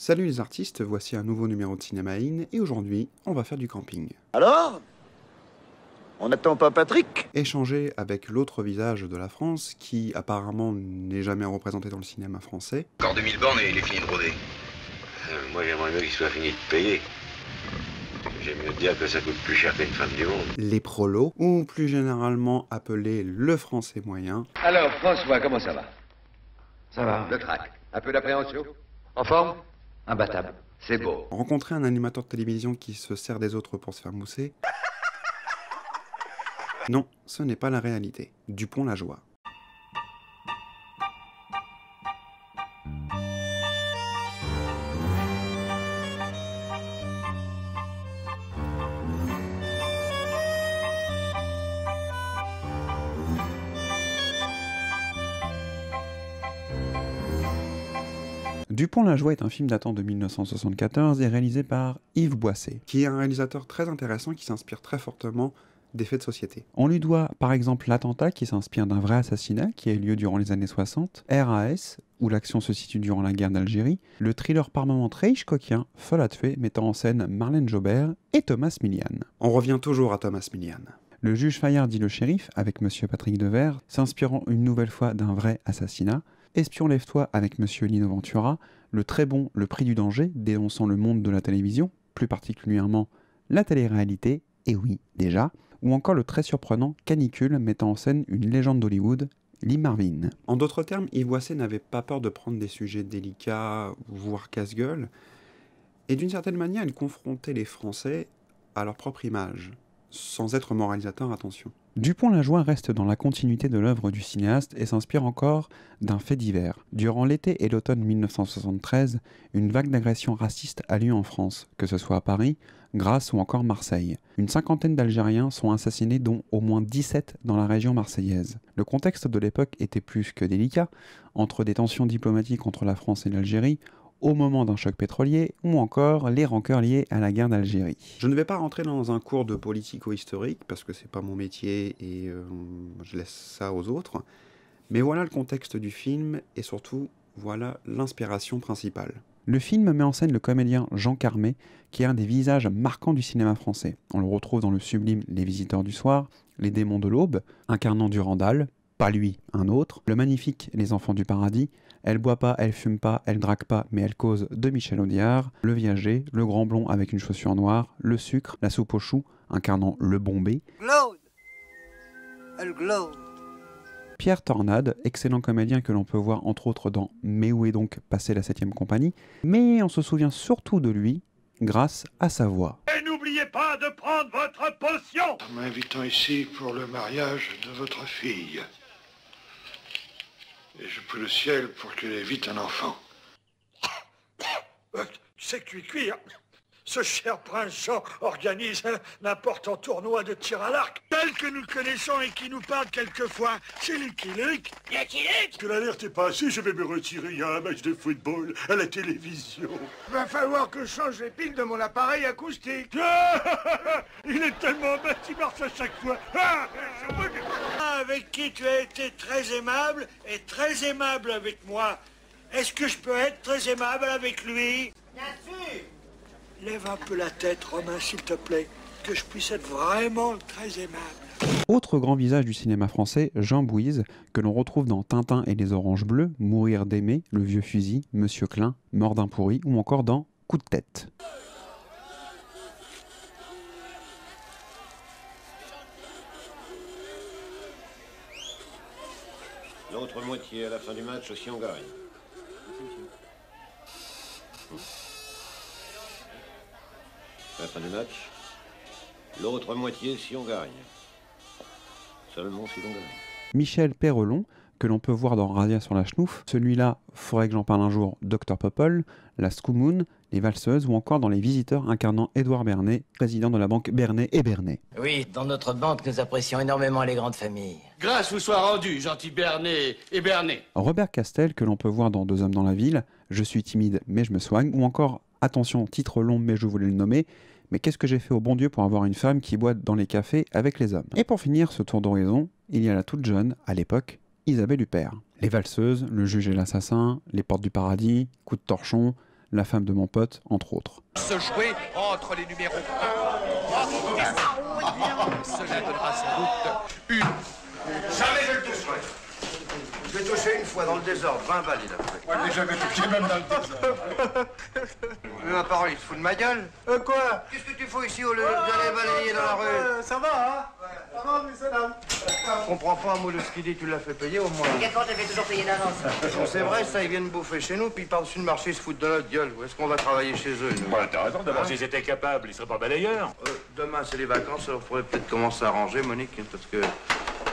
Salut les artistes, voici un nouveau numéro de Cinéma In et aujourd'hui on va faire du camping. Alors? On n'attend pas Patrick? Échanger avec l'autre visage de la France qui apparemment n'est jamais représenté dans le cinéma français. Encore 2000 bornes et il est fini de rôder. Moi j'aimerais mieux qu'il soit fini de payer. J'aime mieux dire que ça coûte plus cher qu'une femme du monde. Les prolos, ou plus généralement appelé le français moyen. Alors François, comment ça va? Ça va. Le trac. Un peu d'appréhension? En forme? Imbattable. C'est beau. Rencontrer un animateur de télévision qui se sert des autres pour se faire mousser. Non, ce n'est pas la réalité. Dupont-la-Joie. Dupont-la-Joie est un film datant de 1974 et réalisé par Yves Boisset, qui est un réalisateur très intéressant qui s'inspire très fortement des faits de société. On lui doit par exemple l'attentat qui s'inspire d'un vrai assassinat qui a eu lieu durant les années 60, RAS, où l'action se situe durant la guerre d'Algérie, le thriller par moments très hitchcockien Folle à tuer mettant en scène Marlène Jobert et Thomas Milian. On revient toujours à Thomas Milian. Le juge Fayard dit le shérif, avec Monsieur Patrick Devers, s'inspirant une nouvelle fois d'un vrai assassinat. Espion lève-toi avec Monsieur Lino Ventura, le très bon Le Prix du danger, dénonçant le monde de la télévision, plus particulièrement la télé-réalité, et oui, déjà, ou encore le très surprenant Canicule, mettant en scène une légende d'Hollywood, Lee Marvin. En d'autres termes, Yves Boisset n'avait pas peur de prendre des sujets délicats, voire casse-gueule, et d'une certaine manière, il confrontait les Français à leur propre image, sans être moralisateur, attention. Dupont-la-Joie reste dans la continuité de l'œuvre du cinéaste et s'inspire encore d'un fait divers. Durant l'été et l'automne 1973, une vague d'agressions racistes a lieu en France, que ce soit à Paris, Grasse ou encore Marseille. Une cinquantaine d'Algériens sont assassinés, dont au moins 17 dans la région marseillaise. Le contexte de l'époque était plus que délicat, entre des tensions diplomatiques entre la France et l'Algérie, au moment d'un choc pétrolier, ou encore les rancœurs liées à la guerre d'Algérie. Je ne vais pas rentrer dans un cours de politico-historique, parce que c'est pas mon métier et je laisse ça aux autres, mais voilà le contexte du film, et surtout, voilà l'inspiration principale. Le film met en scène le comédien Jean Carmé, qui est un des visages marquants du cinéma français. On le retrouve dans le sublime Les Visiteurs du Soir, Les Démons de l'Aube, incarnant Durandal, pas lui, un autre, le magnifique Les Enfants du Paradis, Elle boit pas, elle fume pas, elle drague pas, mais elle cause de Michel Audiard, Le Viager, Le Grand Blond avec une chaussure noire, Le Sucre, La Soupe aux choux, incarnant Le Bombé. Claude! Elle glow! Pierre Tornade, excellent comédien que l'on peut voir entre autres dans Mais où est donc passée la 7ème compagnie, mais on se souvient surtout de lui grâce à sa voix. Et n'oubliez pas de prendre votre potion! En m'invitant ici pour le mariage de votre fille. Et je prie le ciel pour qu'elle ait vite un enfant. C'est cuit. Ce cher prince Jean organise un important tournoi de tir à l'arc, tel que nous le connaissons et qui nous parle quelquefois. C'est Lucky Luke. Lucky Luke! Que l'alerte est passée, je vais me retirer. Il y a un match de football à la télévision. Va falloir que je change les piles de mon appareil acoustique. Il est tellement bête, il marche à chaque fois. Avec qui tu as été très aimable et très aimable avec moi. Est-ce que je peux être très aimable avec lui? Bien sûr. Lève un peu la tête, Romain, s'il te plaît, que je puisse être vraiment très aimable. Autre grand visage du cinéma français, Jean Bouise, que l'on retrouve dans Tintin et les Oranges Bleues, Mourir d'aimer, Le Vieux Fusil, Monsieur Klein, Mort d'un pourri ou encore dans Coup de tête. L'autre moitié à la fin du match si on gagne. À la fin du match, l'autre moitié si on gagne. Seulement si l'on gagne. Michel Perrelon, que l'on peut voir dans Radia sur la Schnouf, celui-là, faudrait que j'en parle un jour, Dr Popol, La Scoumoun, Les Valseuses ou encore dans Les Visiteurs incarnant Édouard Bernet, président de la banque Bernet et Bernet. Oui, dans notre banque, nous apprécions énormément les grandes familles. Grâce vous soit rendue, gentil Bernet et Bernet. Robert Castel, que l'on peut voir dans Deux hommes dans la ville, Je suis timide mais je me soigne, ou encore, attention, titre long mais je voulais le nommer, mais qu'est-ce que j'ai fait au bon Dieu pour avoir une femme qui boit dans les cafés avec les hommes? Et pour finir ce tour d'horizon, il y a la toute jeune, à l'époque, Isabelle Huppert. Les Valseuses, Le Juge et l'Assassin, Les Portes du Paradis, Coup de torchon, la femme de mon pote, entre autres. Se jouer entre les numéros 1 et 10. Cela donnera sans doute une. Jamais je le toucherai. Je vais toucher une fois dans le désordre, 20 balles, il a pris. Moi, je l'ai jamais touché, même dans le désordre. Ma parole, il te fout de ma gueule? Quoi? Qu'est-ce que tu fais ici au lieu d'aller balayer dans la rue? Ça va, hein? Ça va, mais c'est là. Je comprends pas un mot de ce qu'il dit, tu l'as fait payer au moins. Quand t'as fait toujours payer d'avance. Bon, c'est vrai, ça, ils viennent bouffer chez nous, puis par-dessus le marché, ils se foutent de notre gueule. Où est-ce qu'on va travailler chez eux, nous? Voilà, t'as raison, d'abord, s'ils étaient capables, ils seraient pas balayeurs. Demain, c'est les vacances, alors il faudrait peut-être commencer à ranger, Monique, parce que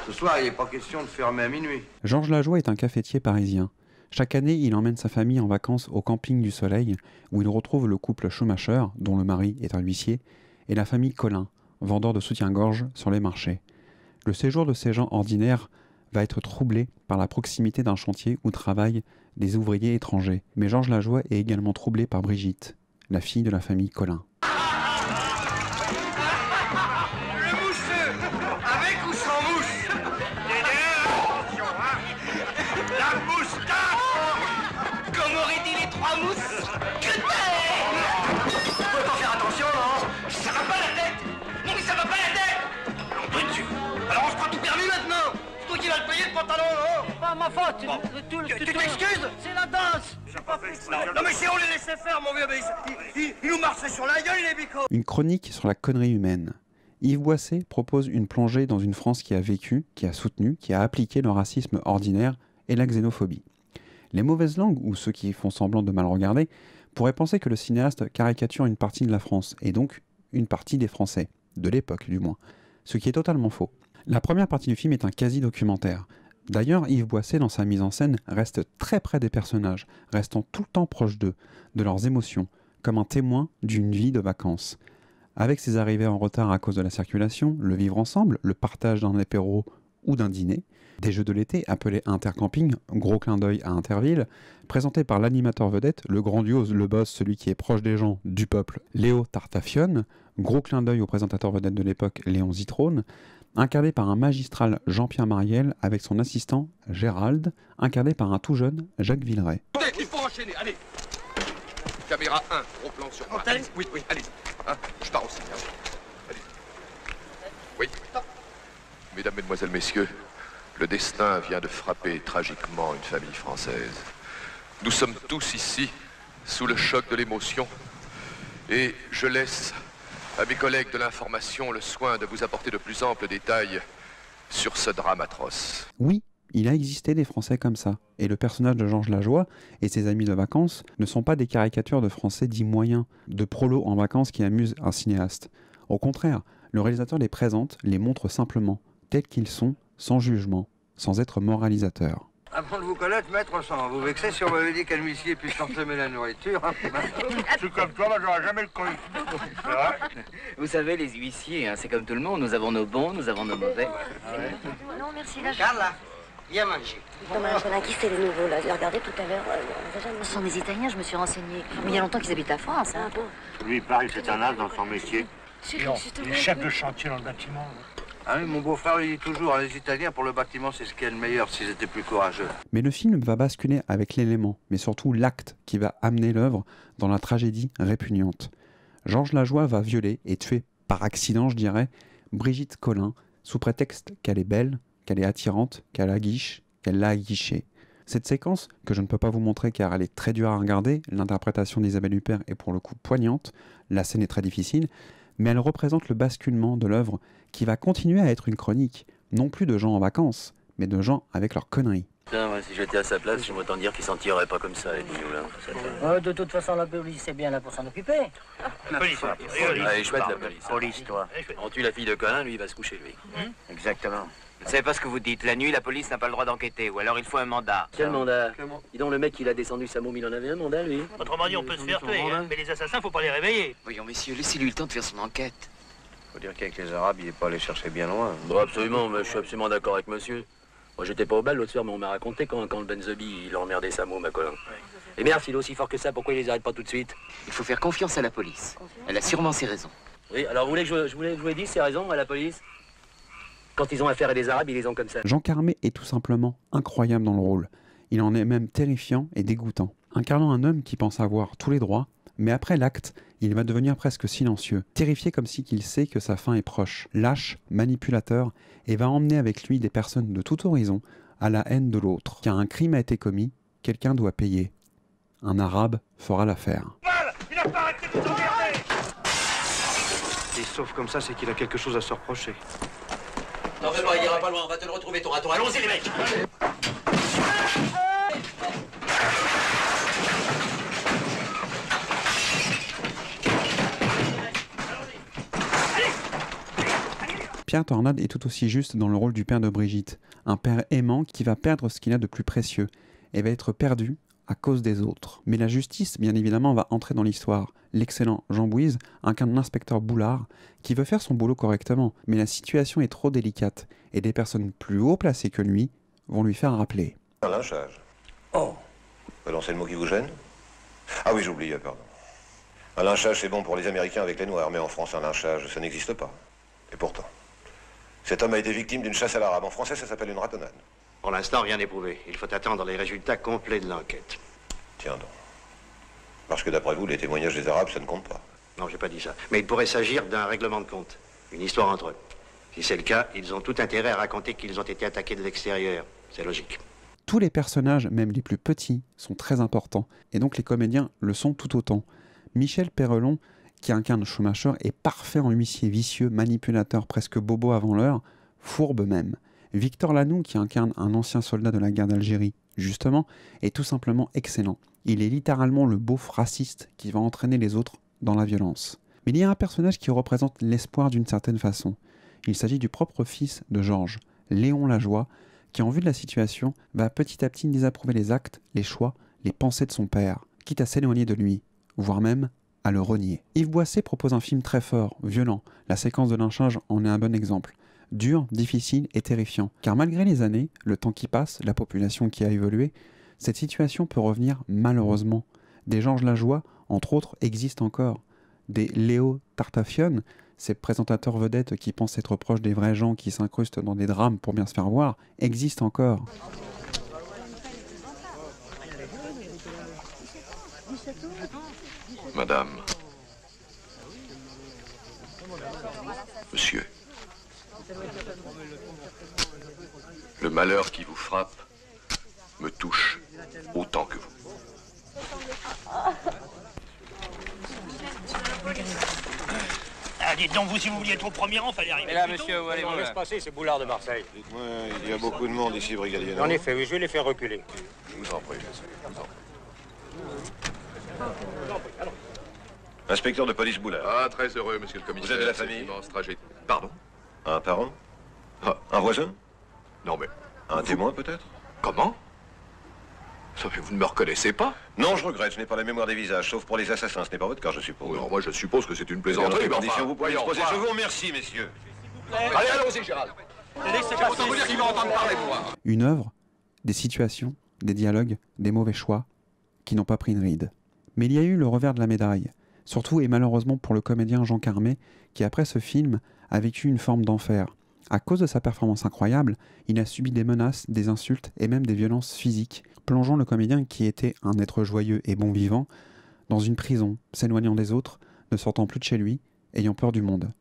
ce soir, il n'est pas question de fermer à minuit. Georges Lajoie est un cafetier parisien. Chaque année, il emmène sa famille en vacances au camping du Soleil, où il retrouve le couple Schumacher, dont le mari est un huissier, et la famille Collin, vendeur de soutien-gorge sur les marchés. Le séjour de ces gens ordinaires va être troublé par la proximité d'un chantier où travaillent des ouvriers étrangers. Mais Georges Lajoie est également troublé par Brigitte, la fille de la famille Collin. Le mousseux, avec ou sans mousse. Attention, hein. La moustache. Comme auraient dit les trois mousses. Faut pas faire attention, non? Ça va pas la tête. Non mais ça va pas la tête. On peut dessus. Alors on se prend tout permis maintenant. C'est toi qui vas le payer le pantalon, non? C'est pas ma faute. Tu t'excuses? C'est la danse. Non mais si on les laissait faire, mon vieux, mais ils nous marchaient sur la gueule, les bicots. Une chronique sur la connerie humaine. Yves Boisset propose une plongée dans une France qui a vécu, qui a soutenu, qui a appliqué le racisme ordinaire et la xénophobie. Les mauvaises langues, ou ceux qui font semblant de mal regarder, pourraient penser que le cinéaste caricature une partie de la France, et donc une partie des Français, de l'époque du moins, ce qui est totalement faux. La première partie du film est un quasi-documentaire. D'ailleurs, Yves Boisset, dans sa mise en scène, reste très près des personnages, restant tout le temps proche d'eux, de leurs émotions, comme un témoin d'une vie de vacances. Avec ses arrivées en retard à cause de la circulation, le vivre ensemble, le partage d'un apéro ou d'un dîner, des jeux de l'été appelés Intercamping, gros clin d'œil à Interville, présentés par l'animateur vedette, le grandiose, le boss, celui qui est proche des gens, du peuple, Léo Tartafione, gros clin d'œil au présentateur vedette de l'époque, Léon Zitrone, incarné par un magistral Jean-Pierre Mariel avec son assistant Gérald, incarné par un tout jeune Jacques Villeray. Il faut enchaîner, allez. Caméra 1, gros plan sur moi. Oui, allez. Hein, je pars aussi. Allez. Oui. Mesdames, Mesdemoiselles, Messieurs, le destin vient de frapper tragiquement une famille française. Nous sommes tous ici, sous le choc de l'émotion, et je laisse à mes collègues de l'information le soin de vous apporter de plus amples détails sur ce drame atroce. Oui, il a existé des Français comme ça, et le personnage de Georges Lajoie et ses amis de vacances ne sont pas des caricatures de Français dits moyens, de prolos en vacances qui amusent un cinéaste. Au contraire, le réalisateur les présente, les montre simplement, tels qu'ils sont, sans jugement, sans être moralisateur. Avant de vous connaître, maître, sans vous vexer, si on m'avait dit qu'un huissier puisse consommer la nourriture... Je suis comme toi, moi j'aurais jamais le cru. C'est vrai? Vous savez, les huissiers, hein, c'est comme tout le monde. Nous avons nos bons, nous avons nos mauvais. Non, merci, là. Carla, viens manger. Thomas Jolin, qui c'est les nouveaux, là? Je l'ai regardé tout à l'heure. Ce sont des Italiens, je me suis renseignée. Mais il y a longtemps qu'ils habitent la France, hein. Lui, pareil, c'est un as dans son métier. Non, il est chef de chantier dans le bâtiment. Ah oui, mon beau-frère il dit toujours, les Italiens pour le bâtiment c'est ce qui est le meilleur s'ils étaient plus courageux. Mais le film va basculer avec l'élément, mais surtout l'acte qui va amener l'œuvre dans la tragédie répugnante. Georges Lajoie va violer et tuer, par accident je dirais, Brigitte Collin, sous prétexte qu'elle est belle, qu'elle est attirante, qu'elle aguiche, qu'elle l'a aguichée. Cette séquence, que je ne peux pas vous montrer car elle est très dure à regarder, l'interprétation d'Isabelle Huppert est pour le coup poignante, la scène est très difficile, mais elle représente le basculement de l'œuvre qui va continuer à être une chronique, non plus de gens en vacances, mais de gens avec leurs conneries. Putain, moi, si j'étais à sa place, j'aimerais autant dire qu'il s'en tirerait pas comme ça, les bignous, là. De toute façon, la police est bien là pour s'en occuper. La police, allez, chouette, la police. Police, toi. On tue la fille de Colin, lui, il va se coucher, lui. Exactement. Vous savez pas ce que vous dites. La nuit, la police n'a pas le droit d'enquêter, ou alors il faut un mandat. Quel mandat? Dis donc, le mec, il a descendu sa môme, il en avait un mandat, lui. Autrement dit, on peut se faire tuer, hein, mais les assassins, faut pas les réveiller. Voyons, messieurs, laissez-lui le temps de faire son enquête. Faut dire qu'avec les Arabes, il est pas allé chercher bien loin. Bon, absolument, mais je suis absolument d'accord avec monsieur. Moi, j'étais pas au bal l'autre soir, mais on m'a raconté quand le Benzobi, il a emmerdé sa môme à Colin. Et merde, s'il est aussi fort que ça, pourquoi il les arrête pas tout de suite? Il faut faire confiance à la police. Elle a sûrement ses raisons. Oui, alors vous voulez que je vous ai dit ses raisons à la police? Quand ils ont affaire à des Arabes, ils les ont comme ça. Jean Carmé est tout simplement incroyable dans le rôle. Il en est même terrifiant et dégoûtant. incarnant un homme qui pense avoir tous les droits, mais après l'acte, il va devenir presque silencieux, terrifié comme si qu'il sait que sa fin est proche, lâche, manipulateur, et va emmener avec lui des personnes de tout horizon à la haine de l'autre. Car un crime a été commis, quelqu'un doit payer. Un arabe fera l'affaire. Il a pas arrêté de vous emmerder! Et sauf comme ça, c'est qu'il a quelque chose à se reprocher. T'en fais pas, il ira pas loin, on va te le retrouver tour à tour. Allons-y les mecs! Pierre Tornade est tout aussi juste dans le rôle du père de Brigitte, un père aimant qui va perdre ce qu'il a de plus précieux et va être perdu à cause des autres. Mais la justice, bien évidemment, va entrer dans l'histoire. L'excellent Jean Bouise incarne l'inspecteur Boulard qui veut faire son boulot correctement, mais la situation est trop délicate et des personnes plus haut placées que lui vont lui faire rappeler. Un lynchage. Oh. Pardon, c'est le mot qui vous gêne? Ah oui, j'oubliais, pardon. Un lynchage, c'est bon pour les Américains avec les Noirs, mais en France, un lynchage, ça n'existe pas. Et pourtant, cet homme a été victime d'une chasse à l'arabe. En français, ça s'appelle une ratonnade. Pour l'instant, rien n'est prouvé. Il faut attendre les résultats complets de l'enquête. Tiens donc. Parce que d'après vous, les témoignages des Arabes, ça ne compte pas. Non, j'ai pas dit ça. Mais il pourrait s'agir d'un règlement de compte. Une histoire entre eux. Si c'est le cas, ils ont tout intérêt à raconter qu'ils ont été attaqués de l'extérieur. C'est logique. Tous les personnages, même les plus petits, sont très importants, et donc les comédiens le sont tout autant. Michel Perrelon, qui incarne Schumacher, est parfait en huissier vicieux, manipulateur, presque bobo avant l'heure, fourbe même. Victor Lanoux, qui incarne un ancien soldat de la guerre d'Algérie, justement, est tout simplement excellent. Il est littéralement le beauf raciste qui va entraîner les autres dans la violence. Mais il y a un personnage qui représente l'espoir d'une certaine façon. Il s'agit du propre fils de Georges, Léon Lajoie, qui en vue de la situation va petit à petit désapprouver les actes, les choix, les pensées de son père, quitte à s'éloigner de lui, voire même à le renier. Yves Boisset propose un film très fort, violent. La séquence de lynchage en est un bon exemple. Dur, difficile et terrifiant. Car malgré les années, le temps qui passe, la population qui a évolué, cette situation peut revenir malheureusement. Des Georges Lajoie, entre autres, existent encore. Des Léo Tartafione, ces présentateurs vedettes qui pensent être proches des vrais gens qui s'incrustent dans des drames pour bien se faire voir, existent encore. Madame. Monsieur. Le malheur qui vous frappe me touche autant que vous. Ah, dites donc, vous, si vous vouliez être au premier rang, fallait arriver. Et là, plus monsieur, tôt. où allez-vous là? passer, c'est Boulard de Marseille. Dites-moi, il y a beaucoup de monde ici, brigadier. En effet, oui, je vais les faire reculer. Je vous en prie, monsieur. Je vous en prie. Inspecteur de police Boulard. Ah, très heureux, monsieur le commissaire. Vous êtes de la famille? Cet immense trajet. Pardon? Un parent? Ah. Un voisin? Non, mais... Un témoin, peut-être? Comment? Ça fait, vous ne me reconnaissez pas? Non, je regrette, je n'ai pas la mémoire des visages, sauf pour les assassins. Ce n'est pas votre cas, je suppose. Non, moi, je suppose que c'est une Dans plaisanterie, quelles mais conditions enfin... vous pouvez voyons, exposer. enfin. Je vous remercie, messieurs. Allez, allons-y, Gérald. C'est autant vous dire qu'il va entendre parler de moi. Une œuvre, des situations, des dialogues, des mauvais choix, qui n'ont pas pris une ride. Mais il y a eu le revers de la médaille, surtout et malheureusement pour le comédien Jean Carmet, qui après ce film a vécu une forme d'enfer. À cause de sa performance incroyable, il a subi des menaces, des insultes et même des violences physiques, plongeant le comédien qui était un être joyeux et bon vivant dans une prison, s'éloignant des autres, ne sortant plus de chez lui, ayant peur du monde.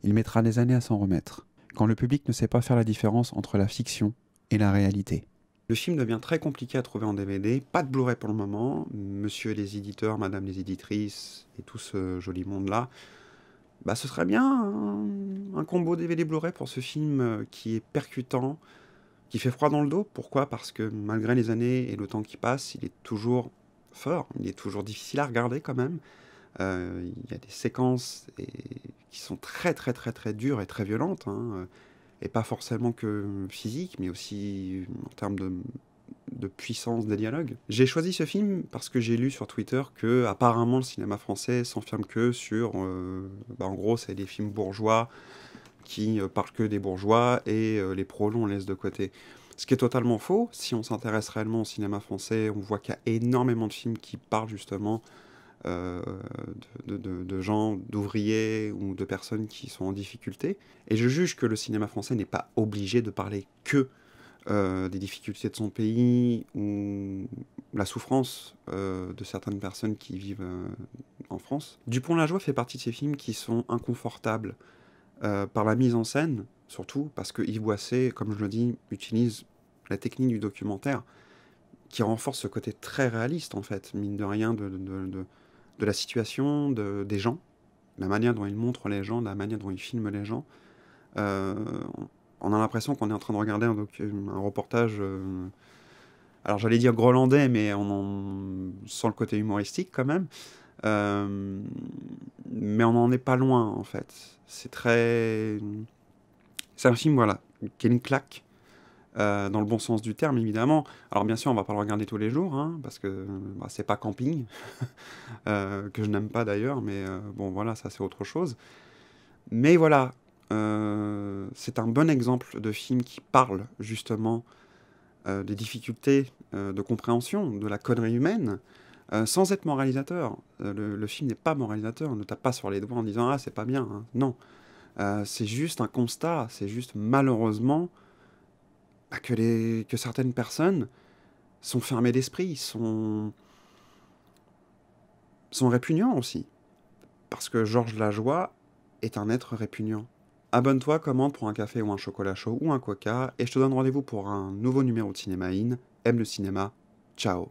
Il mettra des années à s'en remettre, quand le public ne sait pas faire la différence entre la fiction et la réalité. Le film devient très compliqué à trouver en DVD, pas de Blu-ray pour le moment, monsieur les éditeurs, madame les éditrices et tout ce joli monde-là, bah ce serait bien un combo DVD Blu-ray pour ce film qui est percutant, qui fait froid dans le dos. Pourquoi? Parce que malgré les années et le temps qui passe, il est toujours fort, il est toujours difficile à regarder quand même. Il y a des séquences qui sont très dures et très violentes, hein, et pas forcément que physiques, mais aussi en termes de puissance des dialogues. J'ai choisi ce film parce que j'ai lu sur Twitter que apparemment le cinéma français s'enferme que sur, en gros c'est des films bourgeois qui parlent que des bourgeois et les prolos on laisse de côté. Ce qui est totalement faux. Si on s'intéresse réellement au cinéma français, on voit qu'il y a énormément de films qui parlent justement de gens, d'ouvriers ou de personnes qui sont en difficulté. Et je juge que le cinéma français n'est pas obligé de parler que des difficultés de son pays ou la souffrance de certaines personnes qui vivent en France. Dupont-la-Joie fait partie de ces films qui sont inconfortables par la mise en scène, surtout parce que Yves Boisset, comme je le dis, utilise la technique du documentaire qui renforce ce côté très réaliste, en fait, mine de rien, de la situation, des gens, la manière dont il montre les gens, la manière dont il filme les gens. On a l'impression qu'on est en train de regarder un reportage, alors j'allais dire grolandais, mais sans le côté humoristique quand même. Mais on n'en est pas loin, en fait. C'est un film, voilà, qui est une claque, dans le bon sens du terme, évidemment. Alors bien sûr, on va pas le regarder tous les jours, hein, parce que c'est pas Camping, que je n'aime pas d'ailleurs, mais bon, voilà, ça c'est autre chose. Mais voilà, c'est un bon exemple de film qui parle, justement, des difficultés de compréhension, de la connerie humaine, sans être moralisateur. Le film n'est pas moralisateur, on ne tape pas sur les doigts en disant « Ah, c'est pas bien hein. ». Non, c'est juste un constat, c'est juste malheureusement que certaines personnes sont fermées d'esprit, sont répugnants aussi. Parce que Georges Lajoie est un être répugnant. Abonne-toi, commande pour un café ou un chocolat chaud ou un coca, et je te donne rendez-vous pour un nouveau numéro de Cinéma In. Aime le cinéma. Ciao.